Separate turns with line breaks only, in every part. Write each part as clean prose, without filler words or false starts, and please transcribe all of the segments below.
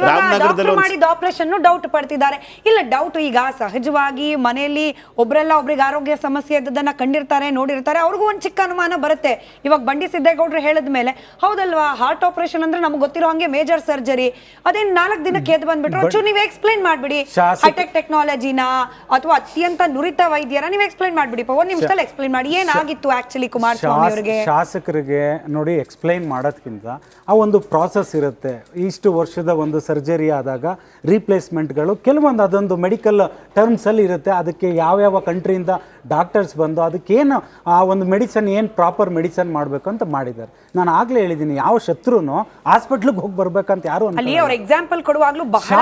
Doctor ಮಾಡಿದ operation doubt ಪಡ್ತಿದ್ದಾರೆ. ಇಲ್ಲ doubt ಈಗ ಸಹಜವಾಗಿ ಮನೆಯಲ್ಲಿ ಒಬ್ರೆಲ್ಲ ಒಬ್ರಿಗೆ ಆರೋಗ್ಯ ಸಮಸ್ಯೆ ಇದ್ದದನ್ನ ಕಂಡಿರ್ತಾರೆ, ನೋಡಿರ್ತಾರೆ, ಅವ್ರಿಗೂ ಒಂದ್ ಚಿಕ್ಕ ಅನುಮಾನ ಬರುತ್ತೆ. ಇವಾಗ ಬಂಡಿ ಸಿದ್ದೇಗೌಡರು ಹೇಳಿದ ಮೇಲೆ ಹೌದಲ್ವಾ, ಹಾರ್ಟ್ ಆಪರೇಷನ್ ಅಂದ್ರೆ ನಮ್ಗೆ ಗೊತ್ತಿರೋ ಹಂಗೆ ಮೇಜರ್ ಸರ್ಜರಿ, ಅದೇನ್ 4 ದಿನಕ್ಕೆ ಎದ್ದು ಬಂದ್ಬಿಟ್ರು. ನೀವ್ ಎಕ್ಸ್ಪ್ಲೈನ್ ಮಾಡ್ಬಿಡಿ ಹೈಟೆಕ್ ಟೆಕ್ನಾಲಜಿನ ಅಥವಾ ಅತ್ಯಂತ ನುರಿತ ವೈದ್ಯರ ನೀವ್ ಎಕ್ಸ್ಪ್ಲೈನ್ ಮಾಡ್ಬಿಡಿ. ಒಂದ್ ನಿಮಿಷದಲ್ಲಿ ಎಕ್ಸ್ಪ್ಲೈನ್ ಮಾಡಿ ಏನಾಗಿತ್ತು ಆಕ್ಚುಲಿ ಕುಮಾರಸ್ವಾಮಿ ಅವರಿಗೆ.
ಶಾಸಕರಿಗೆ ನೋಡಿ ಎಕ್ಸ್ಪ್ಲೈನ್ ಮಾಡೋದ್ಕಿಂತ ಆ ಒಂದು ಪ್ರಾಸೆಸ್ ಇರುತ್ತೆ. ಇಷ್ಟು ವರ್ಷದ ಒಂದು ಸರ್ಜರಿ ಆದಾಗ ರೀಪ್ಲೇಸ್ಮೆಂಟ್ಗಳು ಕೆಲವೊಂದು ಅದೊಂದು ಮೆಡಿಕಲ್ ಟರ್ಮ್ಸಲ್ಲಿ ಇರುತ್ತೆ. ಅದಕ್ಕೆ ಯಾವ್ಯಾವ ಕಂಟ್ರಿಯಿಂದ ಡಾಕ್ಟರ್ಸ್ ಬಂದು ಅದಕ್ಕೇನು ಆ ಒಂದು ಮೆಡಿಸನ್ ಏನು ಪ್ರಾಪರ್ ಮೆಡಿಸನ್ ಮಾಡಬೇಕು ಅಂತ ಮಾಡಿದ್ದಾರೆ. ನಾನು ಆಗಲೇ ಹೇಳಿದ್ದೀನಿ, ಯಾವ ಶತ್ರುನು ಹಾಸ್ಪಿಟ್ಲಿಗೆ ಹೋಗಿ ಬರ್ಬೇಕಂತ ಯಾರು
ಅಲ್ಲಿ ಅವ್ರ ಎಕ್ಸಾಂಪಲ್ ಕೊಡುವಾಗ್ಲೂ ಬಹಳ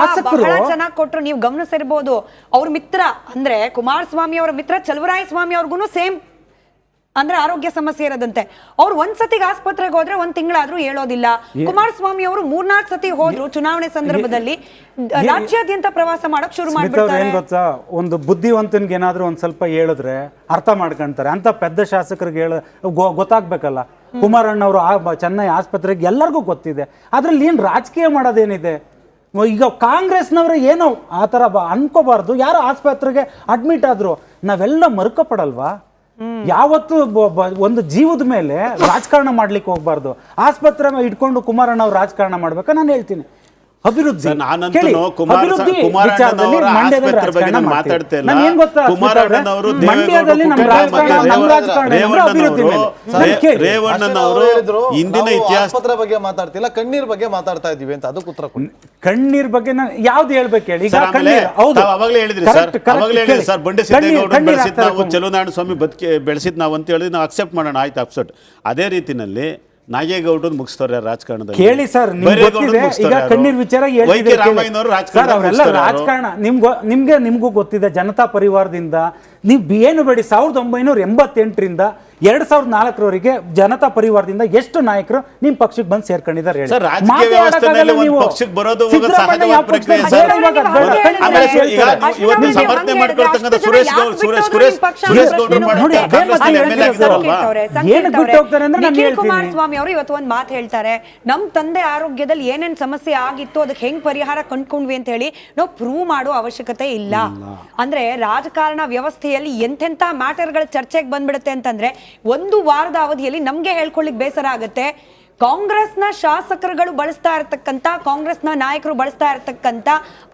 ಚೆನ್ನಾಗಿ ಕೊಟ್ಟರು. ನೀವು ಗಮನಿಸಿರ್ಬೋದು, ಅವ್ರ ಮಿತ್ರ ಅಂದ್ರೆ ಕುಮಾರಸ್ವಾಮಿ ಅವರ ಮಿತ್ರ ಚಲುವರಾಯಸ್ವಾಮಿ ಅವ್ರಿಗೂ ಸೇಮ್ ಅಂದ್ರೆ ಆರೋಗ್ಯ ಸಮಸ್ಯೆ ಇರೋದಂತೆ. ಅವ್ರು ಒಂದ್ಸತಿಗೆ ಆಸ್ಪತ್ರೆಗೆ ಹೋದ್ರೆ 1 ತಿಂಗಳಾದ್ರೂ ಹೇಳೋದಿಲ್ಲ. ಕುಮಾರಸ್ವಾಮಿ ಅವರು 3-4 ಸತಿ ಹೋದ್ರು ಚುನಾವಣೆ ಸಂದರ್ಭದಲ್ಲಿ, ರಾಜ್ಯಾದ್ಯಂತ ಪ್ರವಾಸ ಮಾಡಕ್ ಶುರು ಮಾಡ್ಬಿಡ್ತಾರೆ.
ಏನ್ ಗೊತ್ತಾ, ಒಂದು ಬುದ್ಧಿವಂತನ್ಗೆ ಏನಾದ್ರೂ ಒಂದ್ ಸ್ವಲ್ಪ ಹೇಳಿದ್ರೆ ಅರ್ಥ ಮಾಡ್ಕೊಂತಾರೆ. ಅಂತ ಪೆದ್ದ ಶಾಸಕರಿಗೆ ಗೊತ್ತಾಗ್ಬೇಕಲ್ಲ. ಕುಮಾರಣ್ಣವರು ಚೆನ್ನೈ ಆಸ್ಪತ್ರೆಗೆ ಎಲ್ಲರಿಗೂ ಗೊತ್ತಿದೆ. ಅದ್ರಲ್ಲಿ ಏನ್ ರಾಜಕೀಯ ಮಾಡೋದೇನಿದೆ? ಈಗ ಕಾಂಗ್ರೆಸ್ನವರು ಏನೋ ಆ ತರ ಅನ್ಕೋಬಾರ್ದು. ಯಾರು ಆಸ್ಪತ್ರೆಗೆ ಅಡ್ಮಿಟ್ ಆದ್ರು ನಾವೆಲ್ಲ ಮರುಕಪಡಲ್ವಾ? ಯಾವತ್ತು ಒಂದು ಜೀವದ ಮೇಲೆ ರಾಜಕಾರಣ ಮಾಡ್ಲಿಕ್ಕೆ ಹೋಗ್ಬಾರ್ದು. ಆಸ್ಪತ್ರೆ ಇಟ್ಕೊಂಡು ಕುಮಾರಣ್ಣ ಅವ್ರು ರಾಜಕಾರಣ ಮಾಡ್ಬೇಕಾ? ನಾನು ಹೇಳ್ತೀನಿ ಅಭಿವೃದ್ಧಿ
ಇಂದಿನ ಆಸ್ಪತ್ರೆ ಬಗ್ಗೆ ಮಾತಾಡ್ತಿಲ್ಲ, ಕಣ್ಣೀರ್ ಬಗ್ಗೆ ಮಾತಾಡ್ತಾ ಇದೀವಿ ಅಂತ ಅದಕ್ಕೆ ಉತ್ತರ ಕೊಡಿ.
ಕಣ್ಣೀರ್ ಬಗ್ಗೆ ಯಾವ್ದು ಹೇಳ್ಬೇಕು ಹೇಳಿ? ಈಗ
ಅವಾಗಲೇ ಹೇಳಿದ್ರಿ ಸರ್, ಬಂಡಿ ಸಿದ್ದೇಗೌಡರು ಬೆಳೆಸಿದ್ ನಾವು, ಚಲುವರಾಯ ಸ್ವಾಮಿ ಬೆಳೆಸಿದ್ ನಾವು ಅಂತ ಹೇಳಿದ್ರೆ ನಾವು ಅಕ್ಸೆಪ್ಟ್ ಮಾಡೋಣ, ಆಯ್ತು ಅಕ್ಸೆಪ್ಟ್. ಅದೇ ರೀತಿನಲ್ಲಿ ನಾಗೇಗೌಡರು ಮುಗಿಸ್ತವ್ರೆ ರಾಜಕಾರಣದಲ್ಲಿ.
ಕೇಳಿ ಸರ್, ಈಗ ಕಣ್ಣೀರ್ ವಿಚಾರ ರಾಜಕಾರಣ ನಿಮ್ಗೂ ಗೊತ್ತಿದೆ. ಜನತಾ ಪರಿವಾರದಿಂದ ನೀವು ಏನು ಬೇಡಿ 1988ರಿಂದ 2004ರವರೆಗೆ ಜನತಾ ಪರಿವಾರದಿಂದ ಎಷ್ಟು ನಾಯಕರು ನಿಮ್ ಪಕ್ಷಕ್ಕೆ ಬಂದು ಸೇರ್ಕೊಂಡಿದ್ದಾರೆ ಹೇಳಿ.
ಕುಮಾರಸ್ವಾಮಿ ಅವರು ಇವತ್ತು ಒಂದ್ ಮಾತು ಹೇಳ್ತಾರೆ, ನಮ್ ತಂದೆ ಆರೋಗ್ಯದಲ್ಲಿ ಏನೇನ್ ಸಮಸ್ಯೆ ಆಗಿತ್ತು ಅದಕ್ಕೆ ಹೆಂಗ್ ಪರಿಹಾರ ಕಂಡ್ಕೊಂಡ್ವಿ ಅಂತ ಹೇಳಿ ನಾವು ಪ್ರೂವ್ ಮಾಡೋ ಅವಶ್ಯಕತೆ ಇಲ್ಲ. ಅಂದ್ರೆ ರಾಜಕಾರಣ ವ್ಯವಸ್ಥೆಯಲ್ಲಿ ಎಂತೆಂತ ಮ್ಯಾಟರ್ಗಳ ಚರ್ಚೆಗೆ ಬಂದ್ಬಿಡುತ್ತೆ ಅಂತಂದ್ರೆ 1 ವಾರದ ಅವಧಿಯಲ್ಲಿ ನಮ್ಗೆ ಹೇಳ್ಕೊಳ್ಳಿಕ್ ಬೇಸರ ಆಗುತ್ತೆ. ಕಾಂಗ್ರೆಸ್ನ ಶಾಸಕರುಗಳು ಬಳಸ್ತಾ ಇರತಕ್ಕಂತ, ಕಾಂಗ್ರೆಸ್ನ ನಾಯಕರು ಬಳಸ್ತಾ ಇರತಕ್ಕಂತ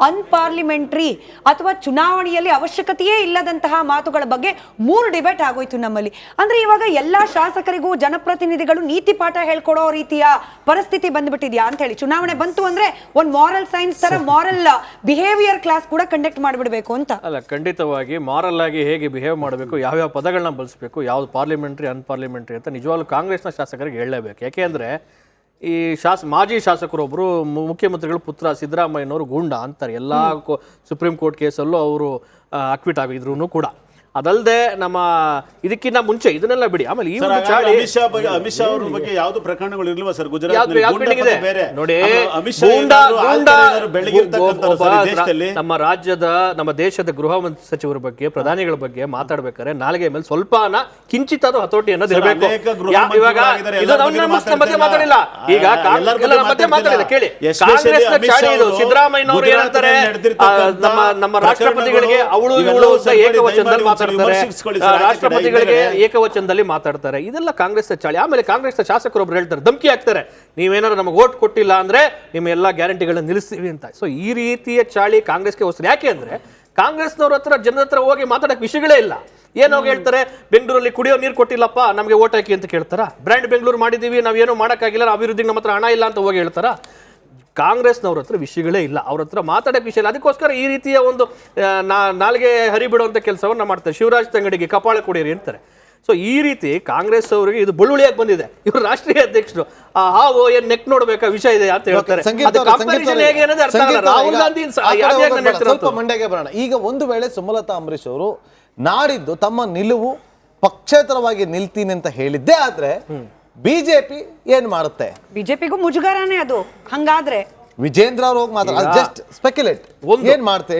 ಅನ್ಪಾರ್ಲಿಮೆಂಟ್ರಿ ಅಥವಾ ಚುನಾವಣೆಯಲ್ಲಿ ಅವಶ್ಯಕತೆಯೇ ಇಲ್ಲದಂತಹ ಮಾತುಗಳ ಬಗ್ಗೆ 3 ಡಿಬೇಟ್ ಆಗೋಯ್ತು ನಮ್ಮಲ್ಲಿ. ಅಂದ್ರೆ ಇವಾಗ ಎಲ್ಲಾ ಶಾಸಕರಿಗೂ ಜನಪ್ರತಿನಿಧಿಗಳು ನೀತಿ ಪಾಠ ಹೇಳ್ಕೊಡೋ ರೀತಿಯ ಪರಿಸ್ಥಿತಿ ಬಂದ್ಬಿಟ್ಟಿದ್ಯಾ ಅಂತ ಹೇಳಿ. ಚುನಾವಣೆ ಬಂತು ಅಂದ್ರೆ ಒಂದ್ ಮಾರಲ್ ಸೈನ್ಸ್ ತರ ಮಾರಲ್ ಬಿಹೇವಿಯರ್ ಕ್ಲಾಸ್ ಕೂಡ ಕಂಡಕ್ಟ್ ಮಾಡ್ಬಿಡ್ಬೇಕು ಅಂತ.
ಅಲ್ಲ, ಖಂಡಿತವಾಗಿ ಮಾರಲ್ ಆಗಿ ಹೇಗೆ ಬಿಹೇವ್ ಮಾಡಬೇಕು, ಯಾವ್ಯಾವ ಪದಗಳನ್ನ ಬಳಸಬೇಕು, ಯಾವ್ದು ಪಾರ್ಲಿಮೆಂಟ್ರಿ ಅನ್ಪಾರ್ಲಿಮೆಂಟ್ರಿ ಅಂತ ನಿಜವಾಗ್ಲೂ ಕಾಂಗ್ರೆಸ್ನ ಶಾಸಕರಿಗೆ ಹೇಳಲೇಬೇಕು. ಯಾಕೆಂದ್ರೆ ಈ ಮಾಜಿ ಶಾಸಕರೊಬ್ಬರು ಮುಖ್ಯಮಂತ್ರಿಗಳ ಪುತ್ರ ಸಿದ್ದರಾಮಯ್ಯನವರು ಗೂಂಡ ಅಂತಾರೆ. ಎಲ್ಲ ಸುಪ್ರೀಂ ಕೋರ್ಟ್ ಕೇಸಲ್ಲೂ ಅವರು ಅಕ್ವಿಟ್ ಆಗಿದ್ರು ಕೂಡ. ಅದಲ್ಲದೆ ನಮ್ಮ ಇದಕ್ಕಿಂತ ಮುಂಚೆ ಇದನ್ನೆಲ್ಲ ಬಿಡಿ, ಆಮೇಲೆ ಈ
ಅಮಿತ್ ಶಾ ಅವ್ರ ಬಗ್ಗೆ ಯಾವ್ದು ಪ್ರಕರಣಗಳು ಇರ್ಲಿಲ್ವಾ ಸರ್? ಗುಜರಾತ್
ನೋಡಿ, ನಮ್ಮ ರಾಜ್ಯದ ನಮ್ಮ ದೇಶದ ಗೃಹ ಸಚಿವರ ಬಗ್ಗೆ, ಪ್ರಧಾನಿಗಳ ಬಗ್ಗೆ ಮಾತಾಡ್ಬೇಕಾದ್ರೆ ನಾಲ್ಗೆ ಮೇಲೆ ಸ್ವಲ್ಪ ಕಿಂಚಿತಾದ್ರೂ ಹತೋಟಿ ಅನ್ನೋದು ಇರಬೇಕು. ಇವಾಗ ಮಧ್ಯೆ ಮಾತಾಡಿಲ್ಲ, ಈಗ ಮಧ್ಯೆ ಮಾತಾಡಿಲ್ಲ ಕೇಳಿ. ಕಾಂಗ್ರೆಸ್ನ ಚಾಳಿ ಇದು. ಸಿದ್ದರಾಮಯ್ಯನವರು ಏನಂತಾರೆ, ನಮ್ಮ ರಾಷ್ಟ್ರಪತಿಗಳಿಗೆ ಅವಳು ಇವಳು ಏಕವಚನದಲ್ಲಿ ಮಾತಾಡ್ತಾರೆ, ರಾಷ್ಟ್ರಪತಿಗಳಿಗೆ ಏಕವಚನದಲ್ಲಿ ಮಾತಾಡ್ತಾರೆ. ಇದೆಲ್ಲ ಕಾಂಗ್ರೆಸ್ ಚಾಳಿ. ಆಮೇಲೆ ಕಾಂಗ್ರೆಸ್ ಶಾಸಕರೊಬ್ರು ಹೇಳ್ತಾರೆ, ಧಮಕಿ ಹಾಕ್ತಾರೆ, ನೀವೇನಾದ್ರು ನಮಗೆ ವೋಟ್ ಕೊಟ್ಟಿಲ್ಲ ಅಂದ್ರೆ ನಿಮ್ಮ ಎಲ್ಲಾ ಗ್ಯಾರಂಟಿಗಳನ್ನ ನಿಲ್ಲಿಸ್ತೀವಿ ಅಂತ. ಸೊ ಈ ರೀತಿಯ ಚಾಳಿ ಕಾಂಗ್ರೆಸ್ಗೆ ಹೊಸ. ಯಾಕೆ ಅಂದ್ರೆ ಕಾಂಗ್ರೆಸ್ನವ್ರ ಹತ್ರ ಜನರ ಹತ್ರ ಹೋಗಿ ಮಾತಾಡಕ್ ವಿಷಯಗಳೇ ಇಲ್ಲ. ಏನೋಗಿ ಹೇಳ್ತಾರೆ, ಬೆಂಗಳೂರಲ್ಲಿ ಕುಡಿಯೋ ನೀರು ಕೊಟ್ಟಿಲ್ಲಪ್ಪ ನಮಗೆ ವೋಟ್ ಹಾಕಿ ಅಂತ ಕೇಳ್ತಾರ. ಬ್ರ್ಯಾಂಡ್ ಬೆಂಗಳೂರು ಮಾಡಿದೀವಿ, ನಾವೇನೋ ಮಾಡೋಕ್ಕಾಗಿಲ್ಲ, ಅಭಿವೃದ್ಧಿಗೆ ನಮ್ಮ ಹತ್ರ ಹಣ ಇಲ್ಲ ಅಂತ ಹೋಗಿ ಹೇಳ್ತಾರ. ಕಾಂಗ್ರೆಸ್ನವ್ರ ಹತ್ರ ವಿಷಯಗಳೇ ಇಲ್ಲ, ಅವ್ರ ಹತ್ರ ಮಾತಾಡೋಕೆ ವಿಷಯ ಇಲ್ಲ. ಅದಕ್ಕೋಸ್ಕರ ಈ ರೀತಿಯ ಒಂದು ನಾಲ್ಗೆ ಹರಿಬಿಡುವಂಥ ಕೆಲಸವನ್ನ ಮಾಡ್ತಾರೆ. ಶಿವರಾಜ್ ತಂಗಡಿಗೆ ಕಪಾಳ ಕೊಡಿರಿ ಅಂತಾರೆ. ಸೊ ಈ ರೀತಿ ಕಾಂಗ್ರೆಸ್ ಅವರಿಗೆ ಇದು ಬಳುವಳಿಯಾಗಿ ಬಂದಿದೆ. ಇವರು ರಾಷ್ಟ್ರೀಯ ಅಧ್ಯಕ್ಷರು ಹಾವು ಏನ್ ನೆಕ್ ನೋಡ್ಬೇಕಾ ವಿಷಯ ಇದೆ ಅಂತ ಹೇಳ್ತಾರೆ. ರಾಹುಲ್ ಗಾಂಧಿ
ಮಂಡ್ಯಗೆ ಬರೋಣ. ಈಗ ಒಂದು ವೇಳೆ ಸುಮಲತಾ ಅಂಬರೀಶ್ ಅವರು ನಾಡಿದ್ದು ತಮ್ಮ ನಿಲುವು ಪಕ್ಷೇತರವಾಗಿ ನಿಲ್ತೀನಿ ಅಂತ ಹೇಳಿದ್ದೇ ಆದ್ರೆ ಬಿಜೆಪಿ ಏನ್ ಮಾಡುತ್ತೆ?
ಬಿಜೆಪಿಗೂ ಮುಜುಗರನೇ ಅದು. ಹಂಗಾದ್ರೆ
ವಿಜೇಂದ್ರ ಅವ್ರು ಹೋಗಿ ಮಾತಾಡ ಜಸ್ಟ್ ಸ್ಪೆಕ್ಯುಲೇಟ್ ಏನ್ ಮಾಡ್ತೆ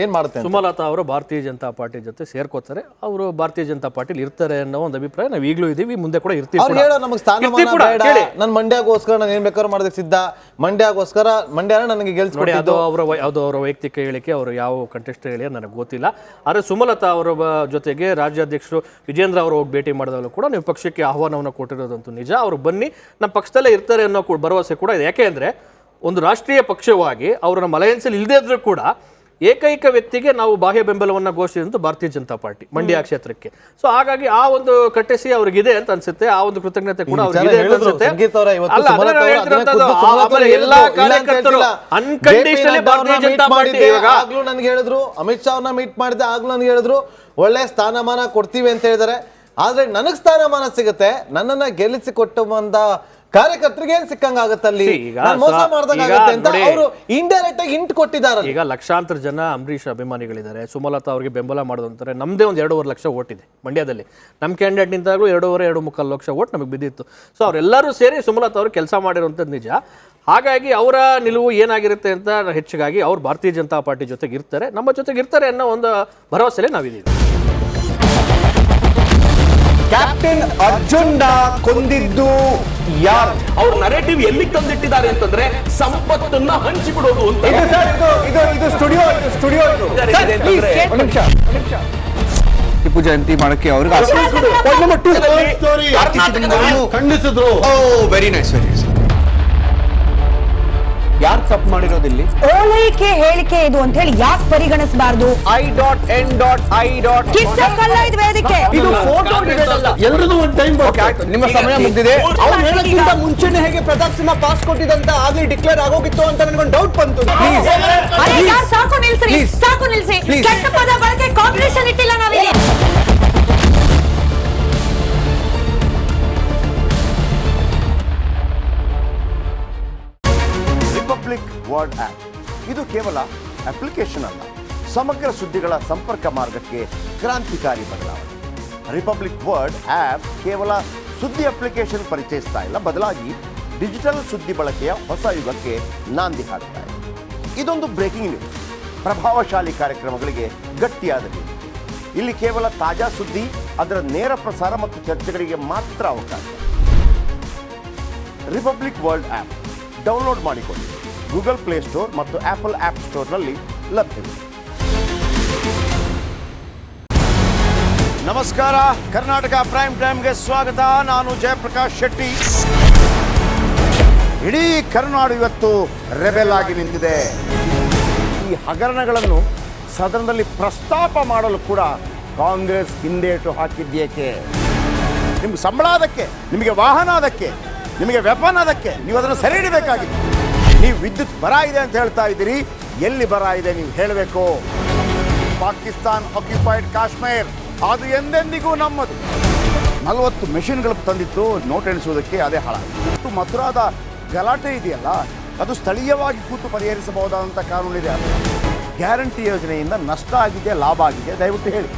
ಸುಮಲತಾ ಅವರು ಭಾರತೀಯ ಜನತಾ ಪಾರ್ಟಿ ಜೊತೆ ಸೇರ್ಕೋತಾರೆ, ಅವರು ಭಾರತೀಯ ಜನತಾ ಪಾರ್ಟಿಲಿ ಇರ್ತಾರೆ ಅನ್ನೋ ಒಂದು ಅಭಿಪ್ರಾಯ ನಾವು ಈಗಲೂ ಇದೀವಿ, ಮುಂದೆ ಕೂಡ ಇರ್ತೀವಿ.
ಅವ್ರು ಹೇಳೋ ನಮಗೆ ಸ್ಥಾನಮಾನ ಬೇಡ, ನನ್ನ ಮಂಡ್ಯಗೋಸ್ಕರ ನಾನು ಏನ್ ಬೇಕಾದ್ರೂ ಮಾಡೋದಕ್ಕೆ ಸಿದ್ಧ, ಮಂಡ್ಯನ ನನಗೆ ಗೆಲ್ಸ್ಕೊಡಿ.
ಅದು ಅವರ ವೈಯಕ್ತಿಕ ಹೇಳಿಕೆ, ಅವರು ಯಾವ ಕಂಟೆಸ್ಟ್ ಹೇಳಿ ನನಗೆ ಗೊತ್ತಿಲ್ಲ. ಆದರೆ ಸುಮಲತಾ ಅವರ ಜೊತೆಗೆ ರಾಜ್ಯಾಧ್ಯಕ್ಷರು ವಿಜೇಂದ್ರ ಅವರು ಹೋಗಿ ಭೇಟಿ ಮಾಡಿದಾಗಲೂ ಕೂಡ ನೀವು ಪಕ್ಷಕ್ಕೆ ಆಹ್ವಾನವನ್ನು ಕೊಟ್ಟಿರೋದಂತೂ ನಿಜ. ಅವರು ಬನ್ನಿ ನಮ್ಮ ಪಕ್ಷದಲ್ಲೇ ಇರ್ತಾರೆ ಅನ್ನೋ ಭರವಸೆ ಕೂಡ ಇದೆ. ಯಾಕೆ ಅಂದ್ರೆ ಒಂದು ರಾಷ್ಟ್ರೀಯ ಪಕ್ಷವಾಗಿ ಅವರು ನಮ್ಮ ಅಲಯನ್ಸಲ್ಲಿ ಇಲ್ಲದೇ ಇದ್ರೂ ಕೂಡ ಏಕೈಕ ವ್ಯಕ್ತಿಗೆ ನಾವು ಬಾಹ್ಯ ಬೆಂಬಲವನ್ನ ಘೋಷಿಸಿದಂತ ಭಾರತೀಯ ಜನತಾ ಪಾರ್ಟಿ ಮಂಡ್ಯ ಕ್ಷೇತ್ರಕ್ಕೆ. ಸೊ ಹಾಗಾಗಿ ಆ ಒಂದು ಕಟ್ಟೆಸಿ ಅವ್ರಿಗಿದೆ ಅಂತ ಅನ್ಸುತ್ತೆ, ಆ ಒಂದು ಕೃತಜ್ಞತೆ ಕೂಡ ಅವ್ರಿಗೆ ಇದೆ ಅನ್ಸುತ್ತೆ. ಎಲ್ಲಾ ಕಾರ್ಯಕರ್ತರು ಅನ್ಕಂಡೀಷನಲಿ ಭಾರತೀಯ ಜನತಾ ಪಾರ್ಟಿ
ಆಗ್ಲೂ ನನ್ಗೆ ಹೇಳಿದ್ರು, ಅಮಿತ್ ಶಾ ಅವ್ರನ್ನ ಮೀಟ್ ಮಾಡಿದೆ, ಆಗ್ಲೂ ನನ್ಗೆ ಹೇಳಿದ್ರು ಒಳ್ಳೆ ಸ್ಥಾನಮಾನ ಕೊಡ್ತೀವಿ ಅಂತ ಹೇಳಿದಾರೆ. ಆದ್ರೆ ನನಗ್ ಸ್ಥಾನಮಾನ ಸಿಗುತ್ತೆ, ನನ್ನನ್ನ ಗೆಲ್ಲಿಸಿ ಕೊಟ್ಟು ಬಂದ ಕಾರ್ಯಕರ್ತರಿಗೆ ಏನ್ ಸಿಕ್ಕಂಗಾಗತ್ತೆ, ಅಲ್ಲಿ ಮೋಸ ಮಾಡ್ದಂಗಾಗತ್ತೆ ಅಂತ ಅವರು ಇಂಡೈರೆಕ್ಟ್ ಆಗಿ ಹಿಂಟ್ ಕೊಟ್ಟಿದ್ದಾರೆ.
ಈಗ ಲಕ್ಷಾಂತರ ಜನ ಅಂಬರೀಷ್ ಅಭಿಮಾನಿಗಳಿದ್ದಾರೆ, ಸುಮಲತಾ ಅವರಿಗೆ ಬೆಂಬಲ ಮಾಡೋದಂತಾರೆ. ನಮ್ದೇ ಒಂದು 2.5 ಲಕ್ಷ ಓಟ್ ಇದೆ ಮಂಡ್ಯದಲ್ಲಿ, ನಮ್ಮ ಕ್ಯಾಂಡಿಡೇಟ್ ನಿಂತಾಗಲೂ 2.5-2.25 ಲಕ್ಷ ಓಟ್ ನಮಗೆ ಬಿದ್ದಿತ್ತು. ಸೊ ಅವರೆಲ್ಲರೂ ಸೇರಿ ಸುಮಲತಾ ಅವರು ಕೆಲಸ ಮಾಡಿರುವಂಥದ್ದು ನಿಜ. ಹಾಗಾಗಿ ಅವರ ನಿಲುವು ಏನಾಗಿರುತ್ತೆ ಅಂತ ಹೆಚ್ಚಿಗಾಗಿ ಅವ್ರು ಭಾರತೀಯ ಜನತಾ ಪಾರ್ಟಿ ಜೊತೆಗೆ ಇರ್ತಾರೆ, ನಮ್ಮ ಜೊತೆಗೆ ಇರ್ತಾರೆ ಅನ್ನೋ ಒಂದು ಭರವಸೆಲೆ ನಾವಿದ್ದೀವಿ.
ಕ್ಯಾಪ್ಟನ್ ಅರ್ಜುನ್ ಕೊಂದಿದ್ದು ಯಾರು?
ಅವ್ರ ನರೇಟಿವ್ ಎಲ್ಲಿ ತಂದಿಟ್ಟಿದ್ದಾರೆ ಅಂತಂದ್ರೆ ಸಂಪತ್ತನ್ನ ಹಂಚಿಬಿಡೋದು ಅಂತ.
ಇದು ಸ್ಟುಡಿಯೋ ಟಿಪ್ಪು ಜಯಂತಿ ಮಾಡಕ್ಕೆ ಅವ್ರಿಗೆ
ಖಂಡಿಸಿದ್ರು.
Very nice. ಯಾರು ತಪ್ಪು ಮಾಡಿರೋದಿಲ್ಲಿ?
ಓಲೈಕೆ ಹೇಳಿಕೆ ಇದು ಅಂತ ಹೇಳಿ ಯಾಕೆ ಪರಿಗಣಿಸಬಾರ್ದು?
I.N.I.
ವೇದಿಕೆ
ಇದು ಫೋಟೋ ಡಿಬೇಟ್ ಅಲ್ಲ, ಎಲ್ಲರದು ಒಂದು ಟೈಮ್. ನಿಮ್ಮ ಸಮಯ ಮುಗಿದಿದೆ. ಅವ್ರು ಹೇಳೋಕ್ಕಿಂತ ಮುಂಚೆನೆ ಹೇಗೆ ಪ್ರತಾಪ್ ಸಿಂಹ ಪಾಸ್ ಕೊಟ್ಟಿದಂತ ಆಗ್ಲಿ ಡಿಕ್ಲೇರ್ ಆಗೋಗಿತ್ತು ಅಂತ ನನಗೊಂದು ಡೌಟ್ ಬಂತು.
ಸಾಕು ನಿಲ್ಸಿ. ಕೆಟ್ಟ ಪದ ಬಳಕೆ ಕಾಂಬಿನೇಷನ್ ಇಟ್ಟಿಲ್ಲ ನಾವಿಲ್ಲಿ.
ರಿಪಬ್ಲಿಕ್ ವರ್ಡ್ ಆಪ್ ಇದು ಕೇವಲ ಅಪ್ಲಿಕೇಶನ್ ಅಲ್ಲ, ಸಮಗ್ರ ಸುದ್ದಿಗಳ ಸಂಪರ್ಕ ಮಾರ್ಗಕ್ಕೆ ಕ್ರಾಂತಿಕಾರಿ ಬದಲಾವಣೆ. ರಿಪಬ್ಲಿಕ್ ವರ್ಡ್ ಆಪ್ ಕೇವಲ ಸುದ್ದಿ ಅಪ್ಲಿಕೇಶನ್ ಪರಿಚಯಿಸ್ತಾ ಇಲ್ಲ, ಬದಲಾಗಿ ಡಿಜಿಟಲ್ ಸುದ್ದಿ ಬಳಕೆಯ ಹೊಸ ಯುಗಕ್ಕೆ ನಾಂದಿ ಹಾಡ್ತಾ ಇದೆ. ಇದೊಂದು ಬ್ರೇಕಿಂಗ್ ನ್ಯೂಸ್, ಪ್ರಭಾವಶಾಲಿ ಕಾರ್ಯಕ್ರಮಗಳಿಗೆ ಗಟ್ಟಿಯಾದ ನ್ಯೂಸ್. ಇಲ್ಲಿ ಕೇವಲ ತಾಜಾ ಸುದ್ದಿ, ಅದರ ನೇರ ಪ್ರಸಾರ ಮತ್ತು ಚರ್ಚೆಗಳಿಗೆ ಮಾತ್ರ ಅವಕಾಶ. ರಿಪಬ್ಲಿಕ್ ವರ್ಲ್ಡ್ ಆಪ್ ಡೌನ್ಲೋಡ್ ಮಾಡಿಕೊಳ್ಳಿ. ಗೂಗಲ್ ಪ್ಲೇಸ್ಟೋರ್ ಮತ್ತು ಆಪಲ್ ಆಪ್ ಸ್ಟೋರ್ನಲ್ಲಿ ಲಭ್ಯವಿದೆ. ನಮಸ್ಕಾರ, ಕರ್ನಾಟಕ ಪ್ರೈಮ್ ಟೈಮ್ಗೆ ಸ್ವಾಗತ. ನಾನು ಜಯಪ್ರಕಾಶ್ ಶೆಟ್ಟಿ. ಇಡೀ ಕರುನಾಡು ಇವತ್ತು ರೆಬೆಲ್ ಆಗಿ ನಿಂತಿದೆ. ಈ ಹಗರಣಗಳನ್ನು ಸದನದಲ್ಲಿ ಪ್ರಸ್ತಾಪ ಮಾಡಲು ಕೂಡ ಕಾಂಗ್ರೆಸ್ ಹಿಂದೇಟು ಹಾಕಿದ್ದೇಕೆ? ನಿಮ್ಗೆ ಸಂಬಳ ಅದಕ್ಕೆ, ನಿಮಗೆ ವಾಹನ ಅದಕ್ಕೆ, ನಿಮಗೆ ವೆಪನ್ ಅದಕ್ಕೆ, ನೀವು ಅದನ್ನು ಸೆರೆ ಹಿಡಿಬೇಕಾಗಿತ್ತು. ನೀವು ವಿದ್ಯುತ್ ಬರ ಇದೆ ಅಂತ ಹೇಳ್ತಾ ಇದ್ದೀರಿ, ಎಲ್ಲಿ ಬರ ಇದೆ ನೀವು ಹೇಳಬೇಕು. ಪಾಕಿಸ್ತಾನ್ ಆಕ್ಯುಪೈಡ್ ಕಾಶ್ಮೀರ್ ಅದು ಎಂದೆಂದಿಗೂ ನಮ್ಮದು. 40 ಮೆಷಿನ್ಗಳು ತಂದಿತ್ತು ನೋಟ್ ಎಣಿಸುವುದಕ್ಕೆ, ಅದೇ ಹಾಳಾಯಿತು. ಮಥುರಾದ ಗಲಾಟೆ ಇದೆಯಲ್ಲ, ಅದು ಸ್ಥಳೀಯವಾಗಿ ಕೂತು ಪರಿಹರಿಸಬಹುದಾದಂಥ ಕಾನೂನಿದೆ. ಗ್ಯಾರಂಟಿ ಯೋಜನೆಯಿಂದ ನಷ್ಟ ಆಗಿದೆ, ಲಾಭ ಆಗಿದೆ, ದಯವಿಟ್ಟು ಹೇಳಿ.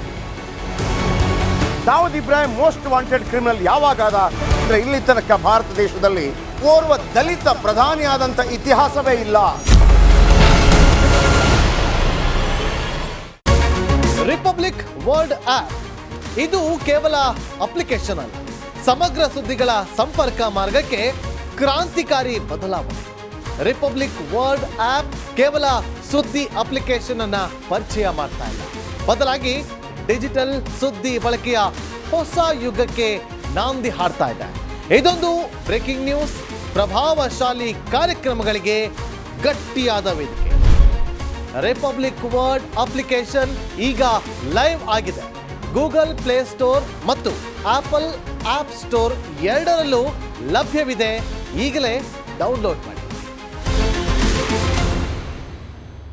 Dawood Ibrahim most wanted criminal ಯಾವಾಗಾದ ಅಂದರೆ ಇಲ್ಲಿ ತನಕ ಭಾರತ ದೇಶದಲ್ಲಿ ಓರ್ವ ದಲಿತ ಪ್ರಧಾನಿಯಾದಂಥ ಇತಿಹಾಸವೇ ಇಲ್ಲ.
ರಿಪಬ್ಲಿಕ್ ವರ್ಲ್ಡ್ ಆಪ್ ಇದು ಕೇವಲ ಅಪ್ಲಿಕೇಶನ್ ಅಲ್ಲ, ಸಮಗ್ರ ಸುದ್ದಿಗಳ ಸಂಪರ್ಕ ಮಾರ್ಗಕ್ಕೆ ಕ್ರಾಂತಿಕಾರಿ ಬದಲಾವಣೆ. ರಿಪಬ್ಲಿಕ್ ವರ್ಲ್ಡ್ ಆಪ್ ಕೇವಲ ಸುದ್ದಿ ಅಪ್ಲಿಕೇಶನ್ ಅನ್ನ ಪರಿಚಯ ಮಾಡ್ತಾ ಇಲ್ಲ, ಬದಲಾಗಿ ಡಿಜಿಟಲ್ ಸುದ್ದಿ ಬಳಕೆಯ ಹೊಸ ಯುಗಕ್ಕೆ ನಾಂದಿ ಹಾಡ್ತಾ ಇದೆ. ಇದೊಂದು ಬ್ರೇಕಿಂಗ್ ನ್ಯೂಸ್, ಪ್ರಭಾವಶಾಲಿ ಕಾರ್ಯಕ್ರಮಗಳಿಗೆ ಗಟ್ಟಿಯಾದ ವೇದಿಕೆ. ರಿಪಬ್ಲಿಕ್ ವರ್ಲ್ಡ್ ಅಪ್ಲಿಕೇಶನ್ ಈಗ ಲೈವ್ ಆಗಿದೆ. ಗೂಗಲ್ ಪ್ಲೇಸ್ಟೋರ್ ಮತ್ತು ಆಪಲ್ ಆಪ್ ಸ್ಟೋರ್ ಎರಡರಲ್ಲೂ ಲಭ್ಯವಿದೆ. ಈಗಲೇ ಡೌನ್ಲೋಡ್ ಮಾಡಿ.